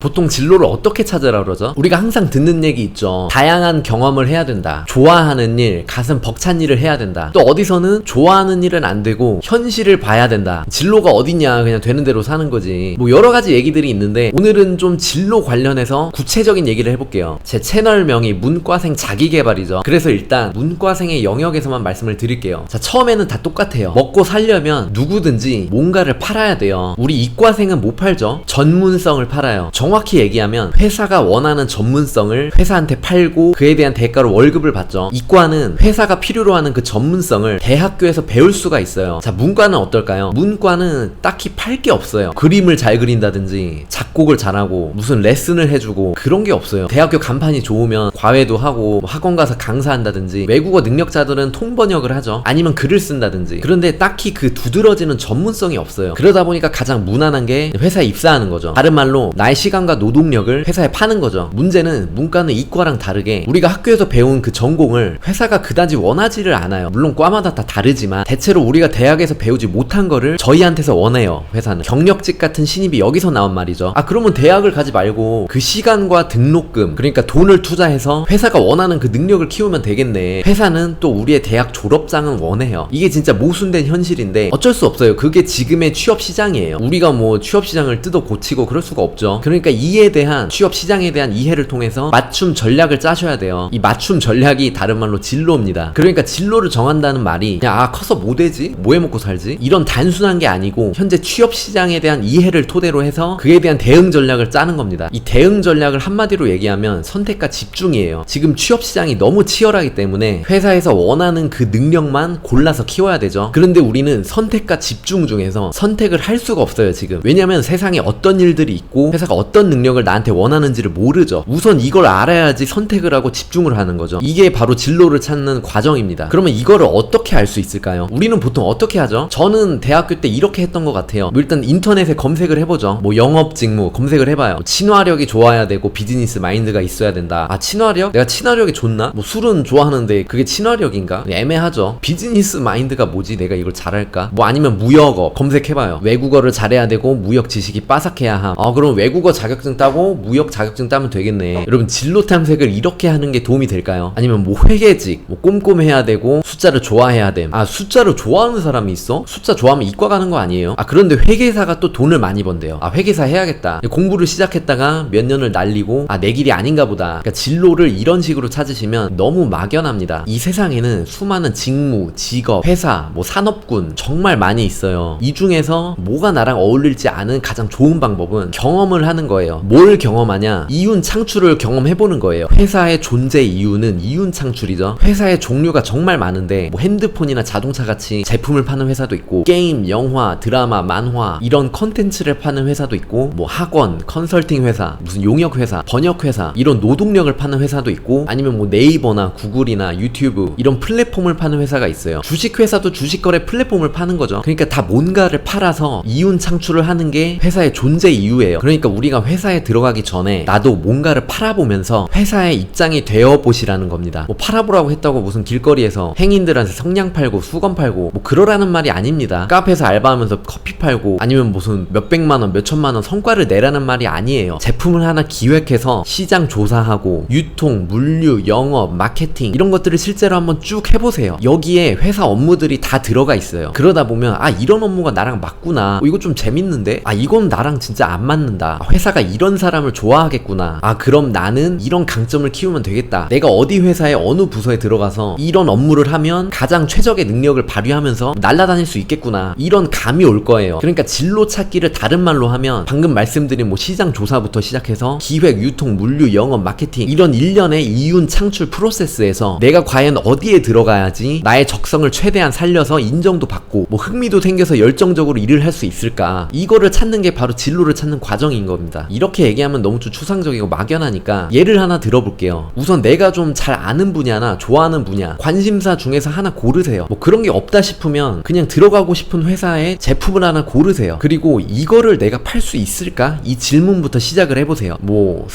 보통 진로를 어떻게 찾으라 그러죠? 우리가 항상 듣는 얘기 있죠. 다양한 경험을 해야 된다. 좋아하는 일, 가슴 벅찬 일을 해야 된다. 또 어디서는 좋아하는 일은 안 되고 현실을 봐야 된다. 진로가 어딨냐, 그냥 되는 대로 사는 거지. 뭐 여러 가지 얘기들이 있는데 오늘은 좀 진로 관련해서 구체적인 얘기를 해볼게요. 제 채널명이 문과생 자기개발이죠. 그래서 일단 문과생의 영역에서만 말씀을 드릴게요. 자, 처음에는 다 똑같아요. 먹고 살려면 누구든지 뭔가를 팔아야 돼요. 우리 이과생은 못 팔죠. 전문성을 팔아요. 정확히 얘기하면 회사가 원하는 전문성을 회사한테 팔고 그에 대한 대가로 월급을 받죠. 이과는 회사가 필요로 하는 그 전문성을 대학교에서 배울 수가 있어요. 자, 문과는 어떨까요? 문과는 딱히 팔 게 없어요. 그림을 잘 그린다든지 작곡을 잘하고 무슨 레슨을 해주고 그런 게 없어요. 대학교 간판이 좋으면 과외도 하고 학원 가서 강사한다든지 외국어 능력자들은 통번역을 하죠. 아니면 글을 쓴다든지. 그런데 딱히 그 두드러지는 전문성이 없어요. 그러다 보니까 가장 무난한 게 회사에 입사하는 거죠. 다른 말로 나의 시간과 노동력을 회사에 파는 거죠. 문제는 문과는 이과랑 다르게 우리가 학교에서 배운 그 전공을 회사가 그다지 원하지를 않아요. 물론 과마다 다 다르지만 대체로 우리가 대학에서 배우지 못한 거를 저희한테서 원해요. 회사는 경력직 같은 신입이 여기서 나온 말이죠. 아, 그러면 대학을 가지 말고 그 시간과 등록금, 그러니까 돈을 투자해서 회사가 원하는 그 능력을 키우면 되겠네. 회사는 또 우리의 대학 졸업장은 원해요. 이게 진짜 모순된 현실인데 어쩔 수 없어요. 그게 지금의 취업 시장이에요. 우리가 뭐 취업 시장을 뜯어 고치고 그럴 수가 없죠. 그러니까 이에 대한 취업 시장에 대한 이해를 통해서 맞춤 전략을 짜셔야 돼요. 이 맞춤 전략이 다른 말로 진로입니다. 그러니까 진로를 정한다는 말이 그냥 커서 뭐 되지? 뭐 해 먹고 살지? 이런 단순한 게 아니고 현재 취업 시장에 대한 이해를 토대로 해서 그에 대한 대응 전략을 짜는 겁니다. 이 대응 전략을 한마디로 얘기하면 선택과 집중이에요. 지금 취업 시장이 너무 치열하기 때문에 회사에서 원하는 그 능력만 골라서 키워야 되죠. 그런데 우리는 선택과 집중 중에서 선택을 할 수가 없어요, 지금. 왜냐면 세상에 어떤 일들이 있고 회사가 어떤 능력을 나한테 원하는지를 모르죠. 우선 이걸 알아야지 선택을 하고 집중을 하는 거죠. 이게 바로 진로를 찾는 과정입니다. 그러면 이거를 어떻게 알 수 있을까요? 우리는 보통 어떻게 하죠? 저는 대학교 때 이렇게 했던 것 같아요. 뭐 일단 인터넷에 검색을 해보죠. 뭐 영업 직무 검색을 해봐요. 친화력이 좋아야 되고 비즈니스 마인드가 있어야 된다. 아, 친화력? 내가 친화력이 좋나? 뭐 술은 좋아하는데 그게 친화력인가? 애매하죠. 비즈니스 마인드가 뭐지? 내가 이걸 잘할까? 뭐 아니면 무역어 검색해봐요. 외국어를 잘해야 되고 무역 지식이 빠삭해야 함. 그럼 외국어 자격증 따고 무역 자격증 따면 되겠네. 여러분, 진로 탐색을 이렇게 하는 게 도움이 될까요? 아니면 뭐 회계직, 뭐 꼼꼼해야 되고 숫자를 좋아해야 됨. 숫자를 좋아하는 사람이 있어? 숫자 좋아하면 이과 가는 거 아니에요? 그런데 회계사가 또 돈을 많이 번대요. 회계사 해야겠다. 공부를 시작했다가 몇 년을 날리고 내 길이 아닌가 보다. 그러니까 진로를 이런 식으로 찾으시면 너무 막연합니다. 이 세상에는 수많은 직무, 직업, 회사, 뭐 산업군 정말 많이 있어요. 이 중에서 뭐가 나랑 어울릴지 아는 가장 좋은 방법은 경험을 하는 거예요. 뭘 경험하냐? 이윤 창출을 경험해보는 거예요. 회사의 존재 이유는 이윤 창출이죠. 회사의 종류가 정말 많은데 뭐 핸드폰이나 자동차 같이 제품을 파는 회사도 있고 게임, 영화, 드라마, 만화 이런 컨텐츠를 파는 회사도 있고 뭐 학원, 컨설팅 회사, 무슨 용역 회사, 번역 회사 이런 노동력을 파는 회사도 있고 아니면 뭐 네이버나 구글이나 유튜브 이런 플랫폼을 파는 회사가 있어요. 주식 회사도 주식 거래 플랫폼을 파는 거죠. 그러니까 다 뭔가를 팔아서 이윤 창출을 하는 게 회사의 존재 이유예요. 그러니까 우리가 회사에 들어가기 전에 나도 뭔가를 팔아보면서 회사의 입장이 되어보시라는 겁니다. 뭐 팔아보라고 했다고 무슨 길거리에서 행인들한테 성냥 팔고 수건 팔고 뭐 그러라는 말이 아닙니다. 카페에서 알바하면서 커피 팔고 아니면 무슨 몇백만원 몇천만원 성과를 내라는 말이 아니에요. 제품을 하나 기획해서 시장 조사하고 유통, 물류, 영업, 마케팅 이런 것들을 실제로 한번 쭉 해보세요. 여기에 회사 업무들이 다 들어가 있어요. 그러다 보면 이런 업무가 나랑 맞구나. 이거 좀 재밌는데? 이건 나랑 진짜 안 맞는다. 회사가 이런 사람을 좋아하겠구나. 그럼 나는 이런 강점을 키우면 되겠다. 내가 어디 회사에 어느 부서에 들어가서 이런 업무를 하면 가장 최적의 능력을 발휘하면서 날아다닐 수 있겠구나. 이런 감이 올 거예요. 그러니까 진로 찾기를 다른 말로 하면 방금 말씀드린 뭐 시장 조사부터 시작해서 기획, 유통, 물류, 영업, 마케팅 이런 일련의 이윤 창출 프로세스에서 내가 과연 어디에 들어가야지 나의 적성을 최대한 살려서 인정도 받고 뭐 흥미도 생겨서 열정적으로 일을 할 수 있을까? 이거를 찾는 게 바로 진로를 찾는 과정인 겁니다. 이렇게 얘기하면 너무 좀 추상적이고 막연하니까 예를 하나 들어볼게요. 우선 내가 좀 잘 아는 분야나 좋아하는 분야, 관심사 중에서 하나 고르세요. 뭐 그런 게 없다 싶으면 그냥 들어가고 싶은 회사에 제품을 하나 고르세요. 그리고 이거를 내가 팔 수 있을까? 이 질문부터 시작을 해보세요. 뭐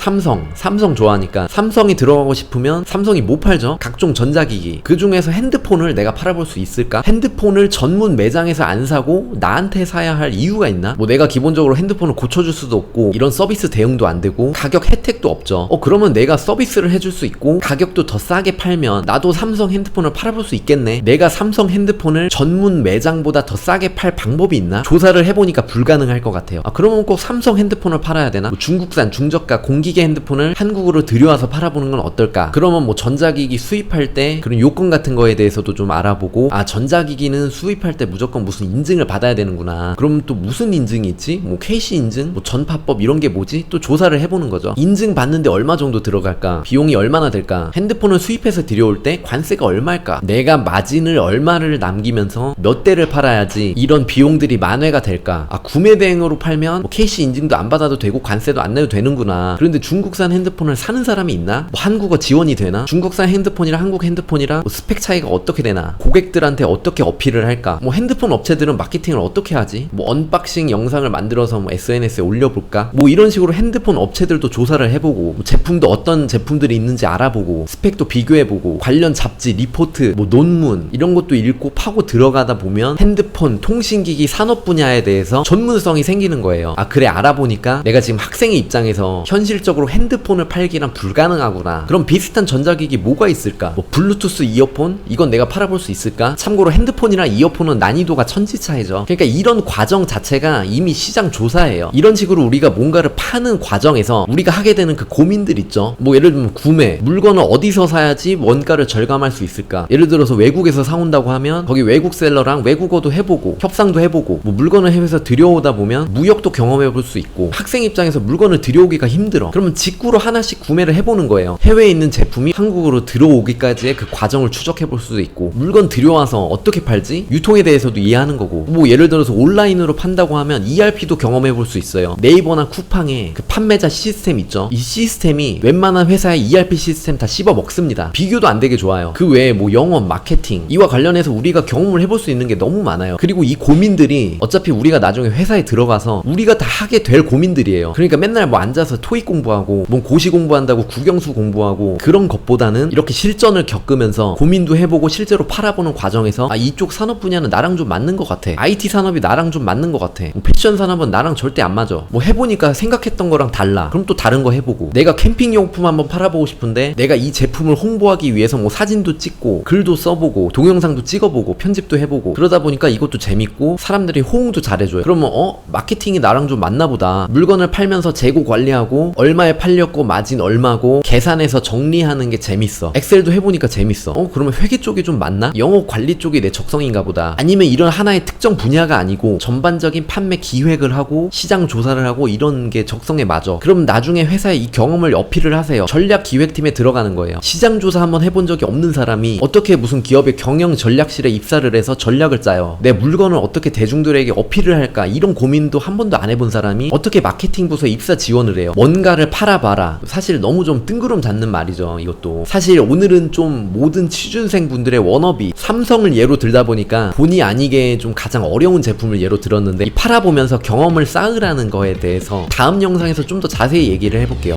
삼성 좋아하니까 삼성이 들어가고 싶으면 삼성이 못 팔죠. 각종 전자기기 그 중에서 핸드폰을 내가 팔아볼 수 있을까? 핸드폰을 전문 매장에서 안 사고 나한테 사야 할 이유가 있나? 뭐 내가 기본적으로 핸드폰을 고쳐줄 수도 없고 이런 서비스 대응도 안 되고 가격 혜택도 없죠. 그러면 내가 서비스를 해줄 수 있고 가격도 더 싸게 팔면 나도 삼성 핸드폰을 팔아볼 수 있겠네. 내가 삼성 핸드폰을 전문 매장보다 더 싸게 팔 방법이 있나? 조사를 해보니까 불가능할 것 같아요. 그러면 꼭 삼성 핸드폰을 팔아야 되나? 뭐 중국산 중저가 공기계 핸드폰을 한국으로 들여와서 팔아보는 건 어떨까? 그러면 뭐 전자기기 수입할 때 그런 요건 같은 거에 대해서도 좀 알아보고, 전자기기는 수입할 때 무조건 무슨 인증을 받아야 되는구나. 그럼 또 무슨 인증이 있지? 뭐 KC 인증? 뭐 전파법 이런 게 뭐지? 또 조사를 해보는 거죠. 인증 받는데 얼마 정도 들어갈까? 비용이 얼마나 될까? 핸드폰을 수입해서 들여올 때 관세가 얼마일까? 내가 마진을 얼마를 남기면서 몇 대를 팔아야지 이런 비용들이 만회가 될까? 구매 대행으로 팔면 뭐 KC 인증도 안 받아도 되고 관세도 안 내도 되는구나. 그런데 중국산 핸드폰을 사는 사람이 있나? 뭐 한국어 지원이 되나? 중국산 핸드폰이랑 한국 핸드폰이랑 뭐 스펙 차이가 어떻게 되나? 고객들한테 어떻게 어필을 할까? 뭐 핸드폰 업체들은 마케팅을 어떻게 하지? 뭐 언박싱 영상을 만들어서 뭐 SNS에 올려볼까? 뭐 이런 식으로 핸드폰 업체들도 조사를 해보고, 뭐 제품도 어떤 제품들이 있는지 알아보고, 스펙도 비교해보고, 관련 잡지, 리포트, 뭐 논문 이런 것도 읽고 파고 들어가다 보면 핸드폰, 통신기기 산업 분야에 대해서 전문성이 생기는 거예요. 그래, 알아보니까 내가 지금 학생의 입장에서 현실적으로 핸드폰을 팔기란 불가능하구나. 그럼 비슷한 전자기기 뭐가 있을까? 뭐 블루투스 이어폰? 이건 내가 팔아볼 수 있을까? 참고로 핸드폰이랑 이어폰은 난이도가 천지차이죠. 그러니까 이런 과정 자체가 이미 시장 조사예요. 이런 식으로 우리가 뭔가를 파는 과정에서 우리가 하게 되는 그 고민들 있죠. 뭐 예를 들면 구매, 물건을 어디서 사야지 원가를 절감할 수 있을까? 예를 들어서 외국에서 사온다고 하면 거기 외국 셀러랑 외국어도 해보고 협상도 해보고, 뭐 물건을 해외에서 들여오다 보면 무역도 경험해볼 수 있고, 학생 입장에서 물건을 들여오기가 힘들어. 그러면 직구로 하나씩 구매를 해보는 거예요. 해외에 있는 제품이 한국으로 들어오기까지의 그 과정을 추적해볼 수도 있고, 물건 들여와서 어떻게 팔지? 유통에 대해서도 이해하는 거고, 뭐 예를 들어서 온라인으로 판다고 하면 ERP도 경험해볼 수 있어요. 네이버나 쿠팡에 그 판매자 시스템 있죠. 이 시스템이 웬만한 회사의 ERP 시스템 다 씹어 먹습니다. 비교도 안 되게 좋아요. 그 외에 뭐 영업, 마케팅 이와 관련해서 우리가 경험을 해볼 수 있는 게 너무 많아요. 그리고 이 고민들이 어차피 우리가 나중에 회사에 들어가서 우리가 다 하게 될 고민들이에요. 그러니까 맨날 뭐 앉아서 토익 공부하고 뭐 고시 공부한다고 국영수 공부하고 그런 것보다는 이렇게 실전을 겪으면서 고민도 해보고 실제로 팔아보는 과정에서 이쪽 산업 분야는 나랑 좀 맞는 것 같아. IT 산업이 나랑 좀 맞는 것 같아. 뭐 패션 산업은 나랑 절대 안 맞아. 뭐 해보니까 생각했던 거랑 달라. 그럼 또 다른 거 해보고, 내가 캠핑용품 한번 팔아보고 싶은데 내가 이 제품을 홍보하기 위해서 뭐 사진도 찍고 글도 써보고 동영상도 찍어보고 편집도 해보고, 그러다 보니까 이것도 재밌고 사람들이 호응도 잘해줘요. 그러면 마케팅이 나랑 좀 맞나 보다. 물건을 팔면서 재고 관리하고 얼마에 팔렸고 마진 얼마고 계산해서 정리하는 게 재밌어. 엑셀도 해보니까 재밌어. 그러면 회계 쪽이 좀 맞나? 영업 관리 쪽이 내 적성인가 보다. 아니면 이런 하나의 특정 분야가 아니고 전반적인 판매 기획을 하고 시장 조사를 하고 이런 게 적성에 맞아. 그럼 나중에 회사에 이 경험을 어필을 하세요. 전략 기획팀에 들어가는 거예요. 시장 조사 한번 해본 적이 없는 사람이 어떻게 무슨 기업의 경영 전략실에 입사를 해서 전략을 짜요. 내 물건을 어떻게 대중들에게 어필을 할까? 이런 고민도 한 번도 안 해본 사람이 어떻게 마케팅 부서에 입사 지원을 해요. 뭔가를 팔아봐라. 사실 너무 좀 뜬구름 잡는 말이죠. 이것도 사실 오늘은 좀 모든 취준생 분들의 워너비 삼성을 예로 들다 보니까 본의 아니게 좀 가장 어려운 제품을 예로 들었는데, 이 팔아보면서 경험을 쌓으라는 거에 대해서 다음 영상에서 좀 더 자세히 얘기를 해볼게요.